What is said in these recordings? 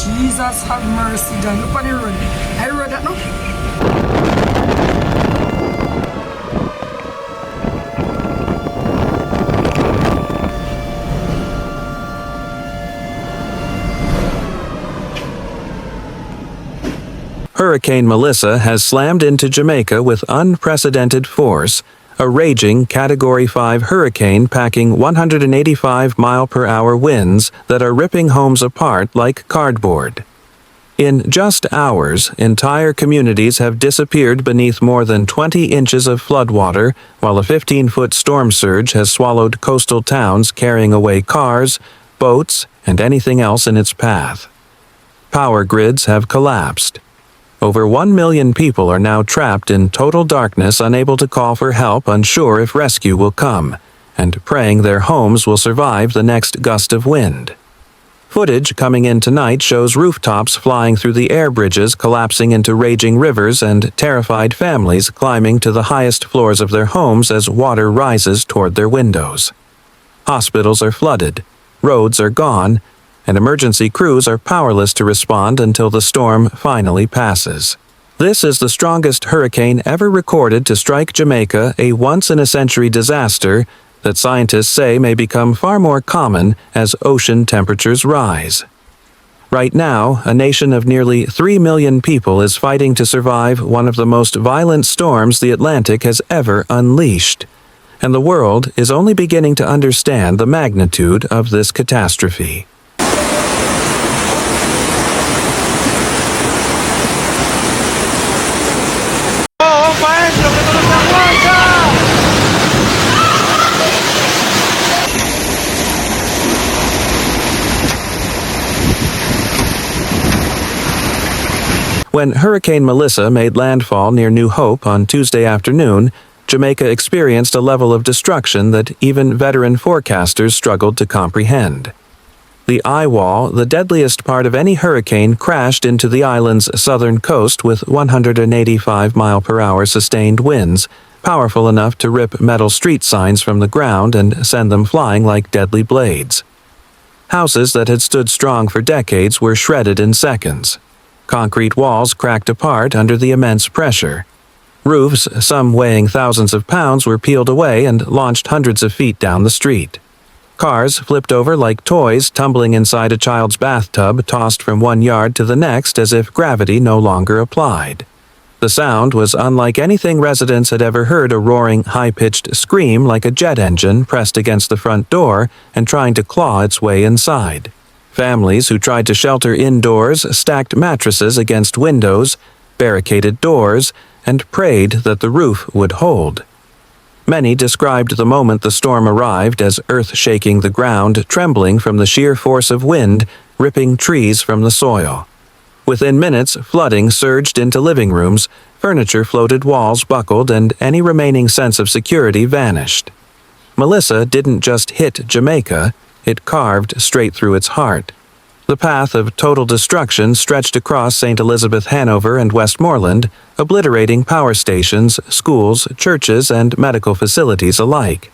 Jesus have mercy, John. Look on the road. I road that now. Hurricane Melissa has slammed into Jamaica with unprecedented force, a raging Category 5 hurricane packing 185-mile-per-hour winds that are ripping homes apart like cardboard. In just hours, entire communities have disappeared beneath more than 20 inches of floodwater, while a 15-foot storm surge has swallowed coastal towns, carrying away cars, boats, and anything else in its path. Power grids have collapsed. Over 1 million people are now trapped in total darkness, unable to call for help, unsure if rescue will come, and praying their homes will survive the next gust of wind. Footage coming in tonight shows rooftops flying through the air bridges, collapsing into raging rivers, and terrified families climbing to the highest floors of their homes as water rises toward their windows. Hospitals are flooded, roads are gone, and emergency crews are powerless to respond until the storm finally passes. This is the strongest hurricane ever recorded to strike Jamaica, a once-in-a-century disaster that scientists say may become far more common as ocean temperatures rise. Right now, a nation of nearly 3 million people is fighting to survive one of the most violent storms the Atlantic has ever unleashed, and the world is only beginning to understand the magnitude of this catastrophe. When Hurricane Melissa made landfall near New Hope on Tuesday afternoon, Jamaica experienced a level of destruction that even veteran forecasters struggled to comprehend. The eye wall, the deadliest part of any hurricane, crashed into the island's southern coast with 185-mile-per-hour sustained winds, powerful enough to rip metal street signs from the ground and send them flying like deadly blades. Houses that had stood strong for decades were shredded in seconds. Concrete walls cracked apart under the immense pressure. Roofs, some weighing thousands of pounds, were peeled away and launched hundreds of feet down the street. Cars flipped over like toys, tumbling inside a child's bathtub, tossed from one yard to the next as if gravity no longer applied. The sound was unlike anything residents had ever heard, a roaring, high-pitched scream like a jet engine pressed against the front door and trying to claw its way inside. Families who tried to shelter indoors stacked mattresses against windows, barricaded doors, and prayed that the roof would hold. Many described the moment the storm arrived as earth shaking the ground, trembling from the sheer force of wind, ripping trees from the soil. Within minutes, flooding surged into living rooms, furniture floated, walls buckled, and any remaining sense of security vanished. Melissa didn't just hit Jamaica, it carved straight through its heart. The path of total destruction stretched across St. Elizabeth, Hanover, and Westmoreland, obliterating power stations, schools, churches, and medical facilities alike.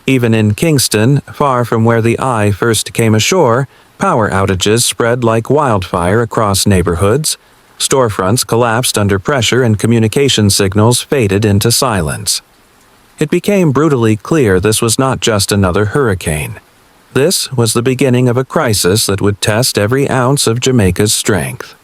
Even in Kingston, far from where the eye first came ashore, power outages spread like wildfire across neighborhoods. Storefronts collapsed under pressure and communication signals faded into silence. It became brutally clear this was not just another hurricane. This was the beginning of a crisis that would test every ounce of Jamaica's strength.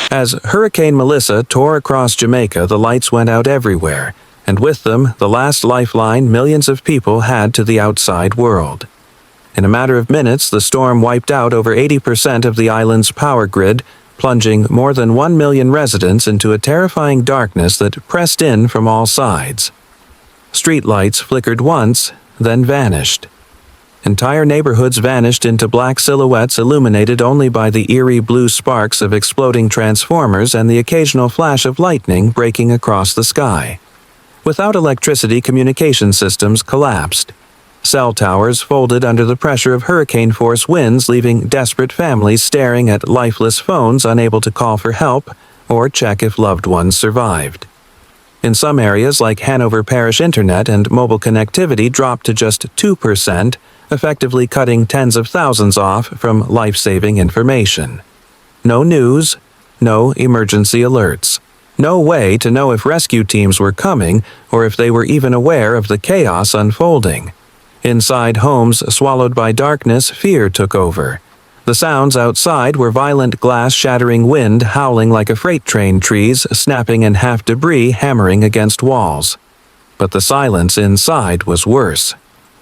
As Hurricane Melissa tore across Jamaica, the lights went out everywhere, and with them, the last lifeline millions of people had to the outside world. In a matter of minutes, the storm wiped out over 80% of the island's power grid, plunging more than 1 million residents into a terrifying darkness that pressed in from all sides. Streetlights flickered once, then vanished. Entire neighborhoods vanished into black silhouettes illuminated only by the eerie blue sparks of exploding transformers and the occasional flash of lightning breaking across the sky. Without electricity, communication systems collapsed. Cell towers folded under the pressure of hurricane-force winds, leaving desperate families staring at lifeless phones unable to call for help or check if loved ones survived. In some areas like Hanover Parish, internet and mobile connectivity dropped to just 2%, effectively cutting tens of thousands off from life-saving information. No news, no emergency alerts. No way to know if rescue teams were coming or if they were even aware of the chaos unfolding. Inside homes swallowed by darkness, fear took over. The sounds outside were violent glass-shattering wind howling like a freight train, trees snapping and half debris hammering against walls. But the silence inside was worse.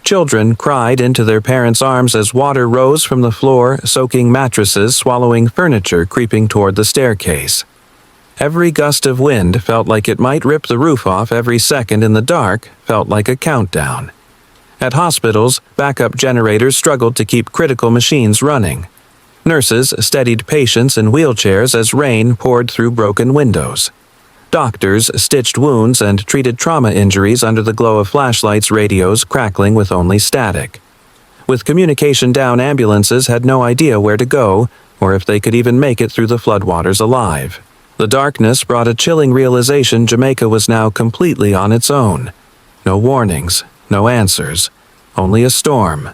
Children cried into their parents' arms as water rose from the floor, soaking mattresses, swallowing furniture, creeping toward the staircase. Every gust of wind felt like it might rip the roof off. Every second in the dark felt like a countdown. At hospitals, backup generators struggled to keep critical machines running. Nurses steadied patients in wheelchairs as rain poured through broken windows. Doctors stitched wounds and treated trauma injuries under the glow of flashlights, radios crackling with only static. With communication down, ambulances had no idea where to go or if they could even make it through the floodwaters alive. The darkness brought a chilling realization: Jamaica was now completely on its own. No warnings, no answers, only a storm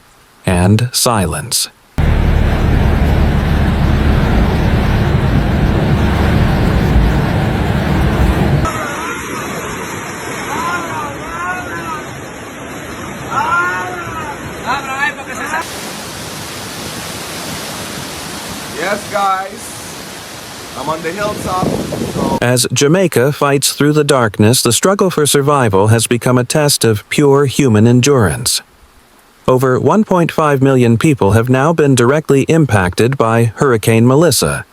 and silence. Yes, guys, I'm on the hilltop. As Jamaica fights through the darkness, the struggle for survival has become a test of pure human endurance. Over 1.5 million people have now been directly impacted by Hurricane Melissa.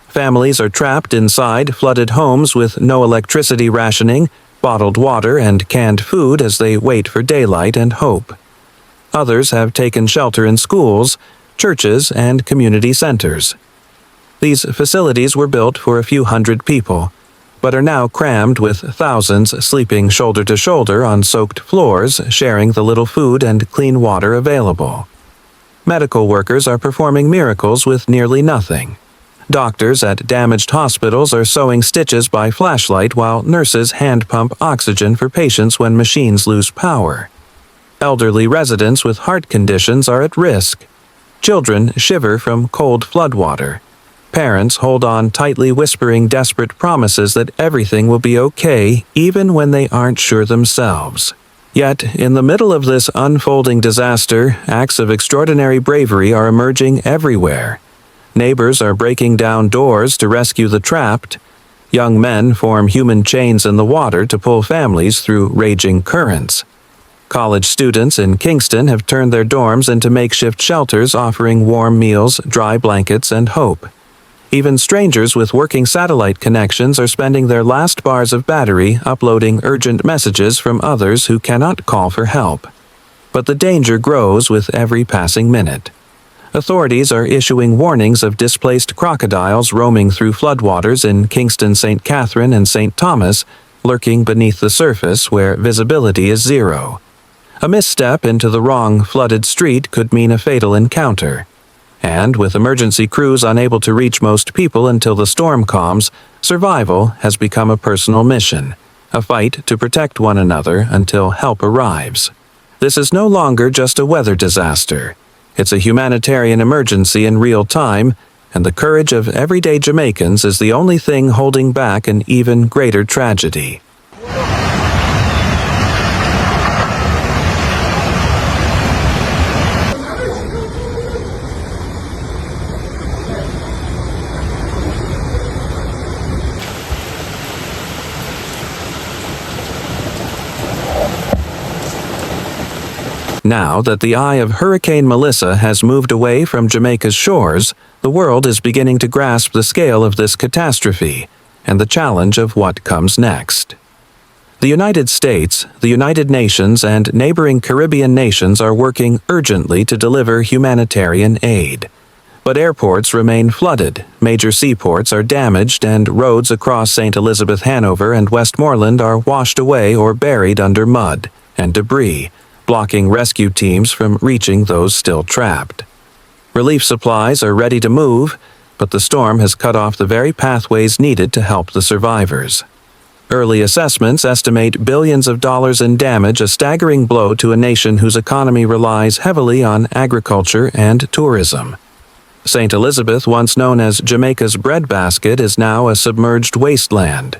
Families are trapped inside flooded homes with no electricity, rationing, bottled water, and canned food as they wait for daylight and hope. Others have taken shelter in schools, churches, and community centers. These facilities were built for a few hundred people, but are now crammed with thousands sleeping shoulder to shoulder on soaked floors, sharing the little food and clean water available. Medical workers are performing miracles with nearly nothing. Doctors at damaged hospitals are sewing stitches by flashlight while nurses hand pump oxygen for patients when machines lose power. Elderly residents with heart conditions are at risk. Children shiver from cold floodwater. Parents hold on tightly, whispering desperate promises that everything will be okay, even when they aren't sure themselves. Yet, in the middle of this unfolding disaster, acts of extraordinary bravery are emerging everywhere. Neighbors are breaking down doors to rescue the trapped. Young men form human chains in the water to pull families through raging currents. College students in Kingston have turned their dorms into makeshift shelters, offering warm meals, dry blankets, and hope. Even strangers with working satellite connections are spending their last bars of battery uploading urgent messages from others who cannot call for help. But the danger grows with every passing minute. Authorities are issuing warnings of displaced crocodiles roaming through floodwaters in Kingston, St. Catherine, and St. Thomas, lurking beneath the surface where visibility is zero. A misstep into the wrong flooded street could mean a fatal encounter. And with emergency crews unable to reach most people until the storm calms, survival has become a personal mission, a fight to protect one another until help arrives. This is no longer just a weather disaster. It's a humanitarian emergency in real time, and the courage of everyday Jamaicans is the only thing holding back an even greater tragedy. Now that the eye of Hurricane Melissa has moved away from Jamaica's shores, the world is beginning to grasp the scale of this catastrophe and the challenge of what comes next. The United States, the United Nations, and neighboring Caribbean nations are working urgently to deliver humanitarian aid. But airports remain flooded, major seaports are damaged, and roads across St. Elizabeth, Hanover, and Westmoreland are washed away or buried under mud and debris, blocking rescue teams from reaching those still trapped. Relief supplies are ready to move, but the storm has cut off the very pathways needed to help the survivors. Early assessments estimate billions of dollars in damage, a staggering blow to a nation whose economy relies heavily on agriculture and tourism. St. Elizabeth, once known as Jamaica's breadbasket, is now a submerged wasteland.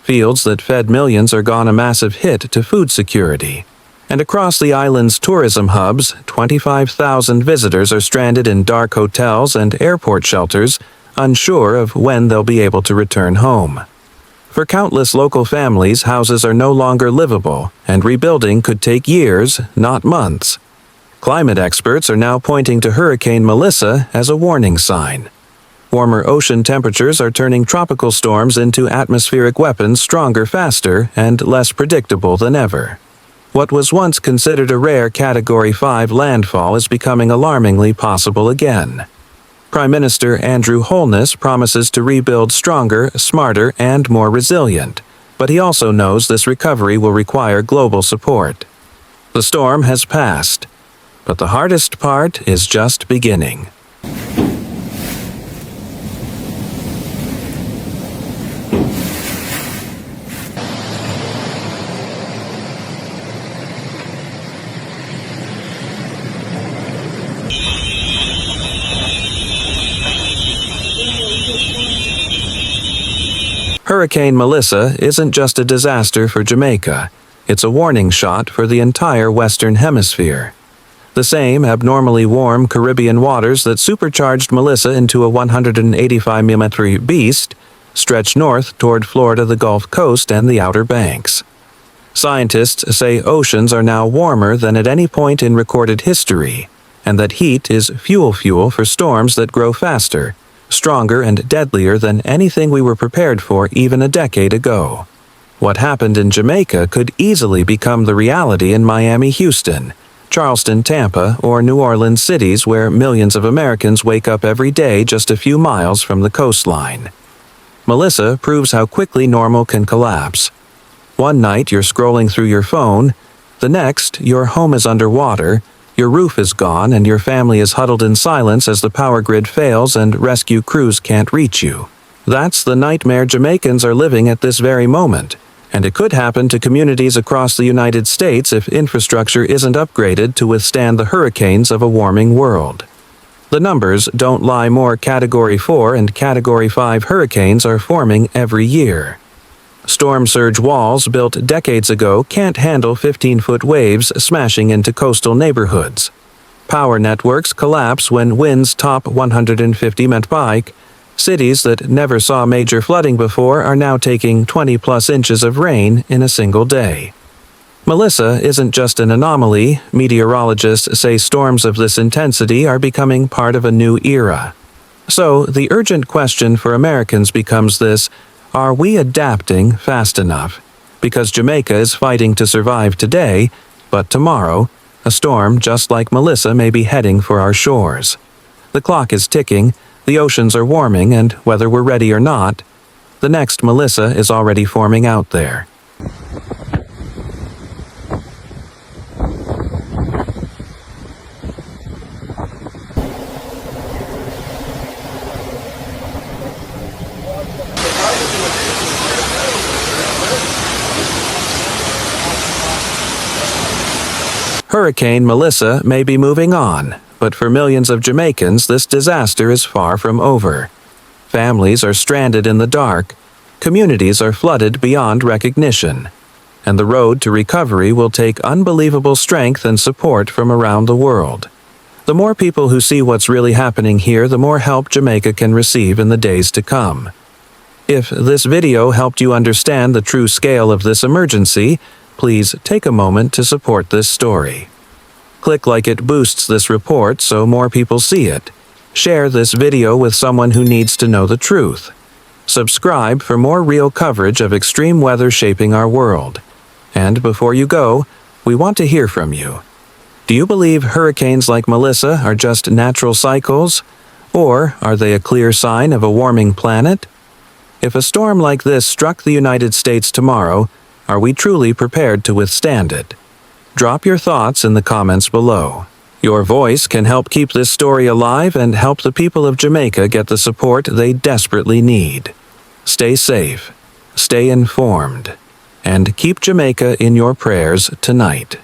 Fields that fed millions are gone, a massive hit to food security. And across the island's tourism hubs, 25,000 visitors are stranded in dark hotels and airport shelters, unsure of when they'll be able to return home. For countless local families, houses are no longer livable, and rebuilding could take years, not months. Climate experts are now pointing to Hurricane Melissa as a warning sign. Warmer ocean temperatures are turning tropical storms into atmospheric weapons, stronger, faster, and less predictable than ever. What was once considered a rare Category 5 landfall is becoming alarmingly possible again. Prime Minister Andrew Holness promises to rebuild stronger, smarter, and more resilient, but he also knows this recovery will require global support. The storm has passed, but the hardest part is just beginning. Hurricane Melissa isn't just a disaster for Jamaica, it's a warning shot for the entire Western Hemisphere. The same abnormally warm Caribbean waters that supercharged Melissa into a 185mm beast stretch north toward Florida, the Gulf Coast, and the Outer Banks. Scientists say oceans are now warmer than at any point in recorded history, and that heat is fuel for storms that grow faster, stronger, and deadlier than anything we were prepared for even a decade ago. What happened in Jamaica could easily become the reality in Miami, Houston, Charleston, Tampa, or New Orleans, cities where millions of Americans wake up every day just a few miles from the coastline. Melissa proves how quickly normal can collapse. One night you're scrolling through your phone, the next your home is underwater, your roof is gone, and your family is huddled in silence as the power grid fails and rescue crews can't reach you. That's the nightmare Jamaicans are living at this very moment, and it could happen to communities across the United States if infrastructure isn't upgraded to withstand the hurricanes of a warming world. The numbers don't lie. More Category 4 and Category 5 hurricanes are forming every year. Storm surge walls built decades ago can't handle 15-foot waves smashing into coastal neighborhoods. Power networks collapse when winds top 150 mph. Cities that never saw major flooding before are now taking 20+ inches of rain in a single day. Melissa isn't just an anomaly. Meteorologists say storms of this intensity are becoming part of a new era. So, the urgent question for Americans becomes this: are we adapting fast enough? Because Jamaica is fighting to survive today, but tomorrow, a storm just like Melissa may be heading for our shores. The clock is ticking, the oceans are warming, and whether we're ready or not, the next Melissa is already forming out there. Hurricane Melissa may be moving on, but for millions of Jamaicans, this disaster is far from over. Families are stranded in the dark, communities are flooded beyond recognition, and the road to recovery will take unbelievable strength and support from around the world. The more people who see what's really happening here, the more help Jamaica can receive in the days to come. If this video helped you understand the true scale of this emergency, please take a moment to support this story. Click like it boosts this report so more people see it. Share this video with someone who needs to know the truth. Subscribe for more real coverage of extreme weather shaping our world. And before you go, we want to hear from you. Do you believe hurricanes like Melissa are just natural cycles? Or are they a clear sign of a warming planet? If a storm like this struck the United States tomorrow, are we truly prepared to withstand it? Drop your thoughts in the comments below. Your voice can help keep this story alive and help the people of Jamaica get the support they desperately need. Stay safe, stay informed, and keep Jamaica in your prayers tonight.